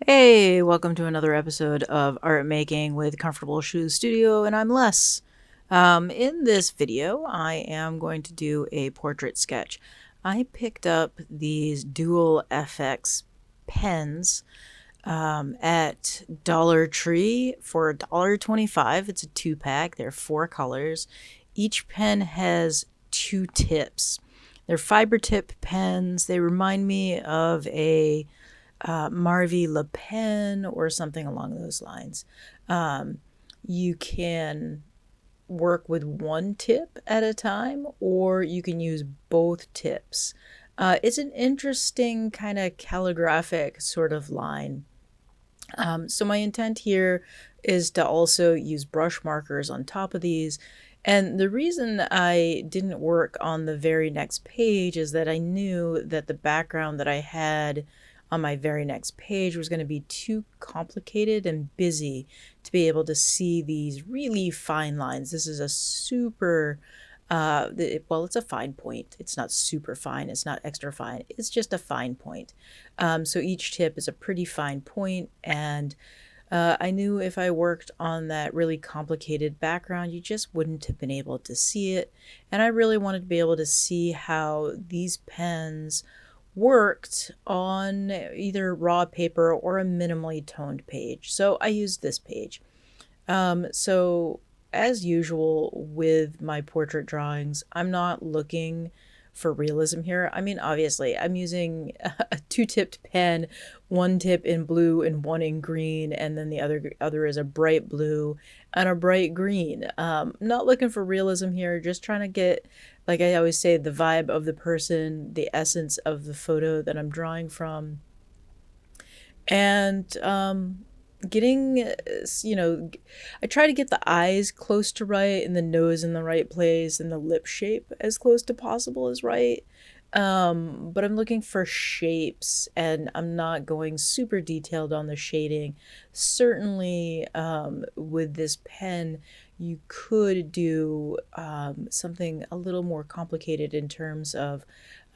Hey, welcome to another episode of Art Making with Comfortable Shoes Studio, and I'm Les. In this video, I am going to do a portrait sketch. I picked up these dual FX pens at Dollar Tree for $1.25. It's a 2-pack. They're 4 colors. Each pen has 2 tips. They're fiber tip pens. They remind me of a Marvy Le Pen or something along those lines. You can work with one tip at a time, or you can use both tips. It's an interesting kind of calligraphic sort of line. So my intent here is to also use brush markers on top of these. And the reason I didn't work on the very next page is that I knew that the background that I had on my very next page was going to be too complicated and busy to be able to see these really fine lines. This is a super it's a fine point. It's not super fine. It's not extra fine. It's just a fine point. So each tip is a pretty fine point, and I knew if I worked on that really complicated background, you just wouldn't have been able to see it. And I really wanted to be able to see how these pens worked on either raw paper or a minimally toned page. So I used this page. So as usual with my portrait drawings, I'm not looking for realism here. I mean, obviously, I'm using a 2-tipped pen, one tip in blue and one in green, and then the other is a bright blue and a bright green. Not looking for realism here, just trying to get, like I always say, the vibe of the person, the essence of the photo that I'm drawing from. And getting, I try to get the eyes close to right and the nose in the right place and the lip shape as close to possible as right. But I'm looking for shapes, and I'm not going super detailed on the shading. Certainly, with this pen, you could do something a little more complicated in terms of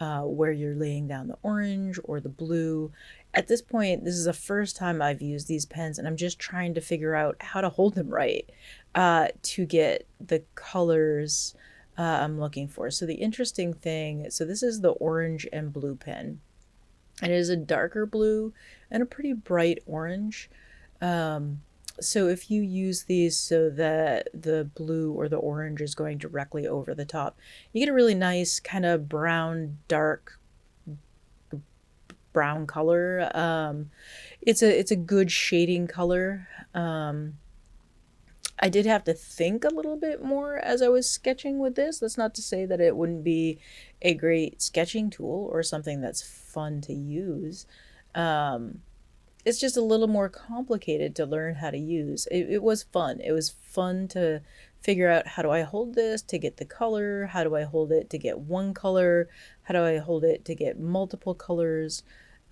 where you're laying down the orange or the blue. At this point, this is the first time I've used these pens, and I'm just trying to figure out how to hold them right to get the colors I'm looking for. So the interesting thing, so this is the orange and blue pen. It is a darker blue and a pretty bright orange. So if you use these so that the blue or the orange is going directly over the top, you get a really nice kind of brown, dark brown color. It's a good shading color. I did have to think a little bit more as I was sketching with this. That's not to say that it wouldn't be a great sketching tool or something that's fun to use. It's just a little more complicated to learn how to use. It was fun. It was fun to figure out, how do I hold this to get the color? How do I hold it to get one color? How do I hold it to get multiple colors?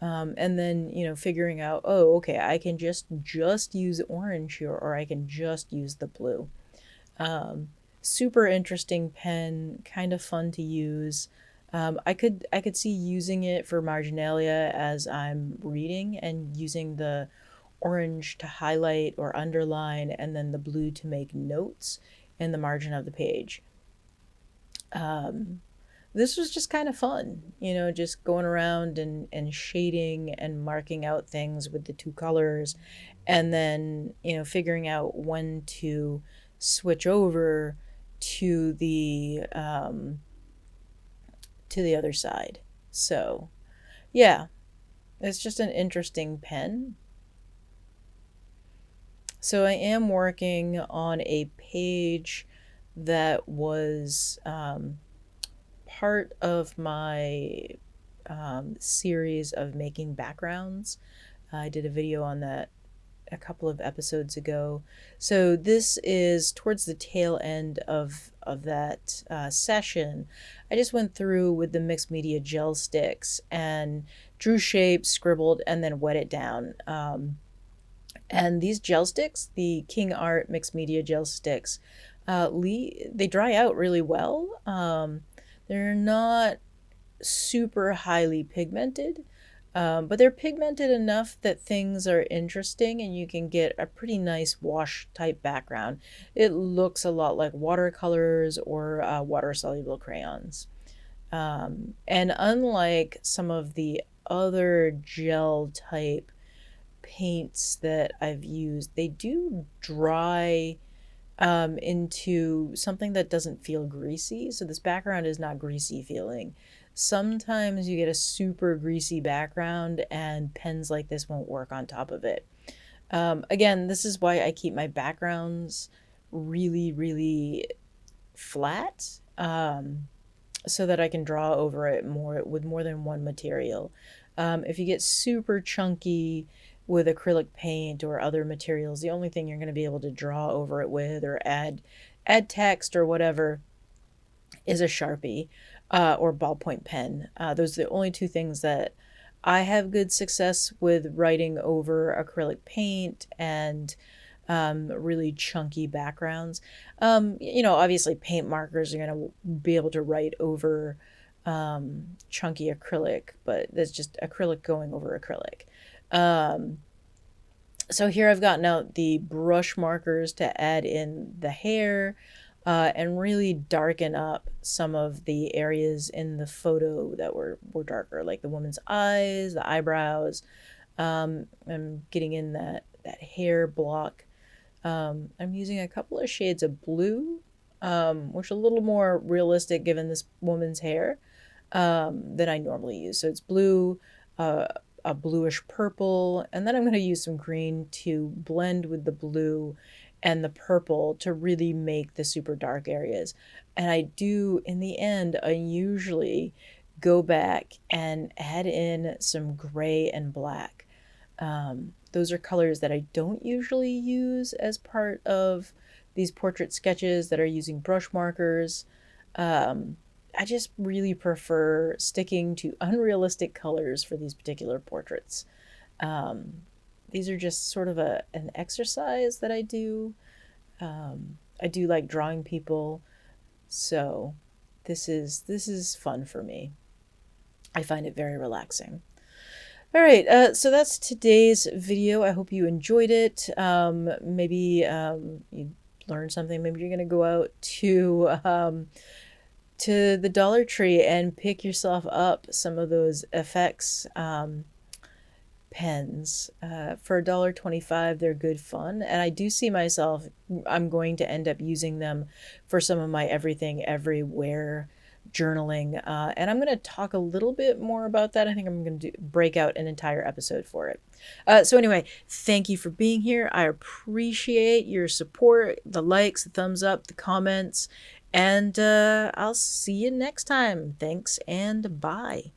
And then, figuring out, oh, okay, I can just use orange here, or I can just use the blue. Super interesting pen, kind of fun to use. I could see using it for marginalia as I'm reading, and using the orange to highlight or underline, and then the blue to make notes in the margin of the page. This was just kind of fun, just going around and shading and marking out things with the 2 colors, and then, figuring out when to switch over to the other side. So, yeah, it's just an interesting pen. So I am working on a page that was part of my series of making backgrounds. I did a video on that a couple of episodes ago. So this is towards the tail end of that session. I just went through with the mixed media gel sticks and drew shapes, scribbled, and then wet it down. And these gel sticks, the King Art mixed media gel sticks, they dry out really well. They're not super highly pigmented, But they're pigmented enough that things are interesting and you can get a pretty nice wash type background. It looks a lot like watercolors or water soluble crayons. And unlike some of the other gel type paints that I've used, they do dry into something that doesn't feel greasy. So this background is not greasy feeling. Sometimes you get a super greasy background and pens like this won't work on top of it. Again, this is why I keep my backgrounds really, really flat, so that I can draw over it more with more than one material. If you get super chunky with acrylic paint or other materials, the only thing you're going to be able to draw over it with or add text or whatever is a Sharpie or ballpoint pen. Those are the only two things that I have good success with writing over acrylic paint and really chunky backgrounds. Obviously paint markers are going to be able to write over chunky acrylic, but that's just acrylic going over acrylic. So here I've gotten out the brush markers to add in the hair and really darken up some of the areas in the photo that were darker, like the woman's eyes, the eyebrows. I'm getting in that hair block. I'm using a couple of shades of blue, which are a little more realistic given this woman's hair than I normally use. So it's blue, a bluish purple, and then I'm going to use some green to blend with the blue and the purple to really make the super dark areas. And I do, in the end, I usually go back and add in some gray and black. Those are colors that I don't usually use as part of these portrait sketches that are using brush markers. I just really prefer sticking to unrealistic colors for these particular portraits. These are just sort of an exercise that I do. I do like drawing people, so this is fun for me. I find it very relaxing. All right, so that's today's video. I hope you enjoyed it. Maybe you learned something. Maybe you're gonna go out to the Dollar Tree and pick yourself up some of those effects pens. For $1.25, they're good fun, and I do see myself, I'm going to end up using them for some of my everything everywhere journaling, and I'm going to talk a little bit more about that. I think I'm going to break out an entire episode for it. So anyway, thank you for being here. I appreciate your support, the likes, the thumbs up, the comments, and I'll see you next time. Thanks and bye.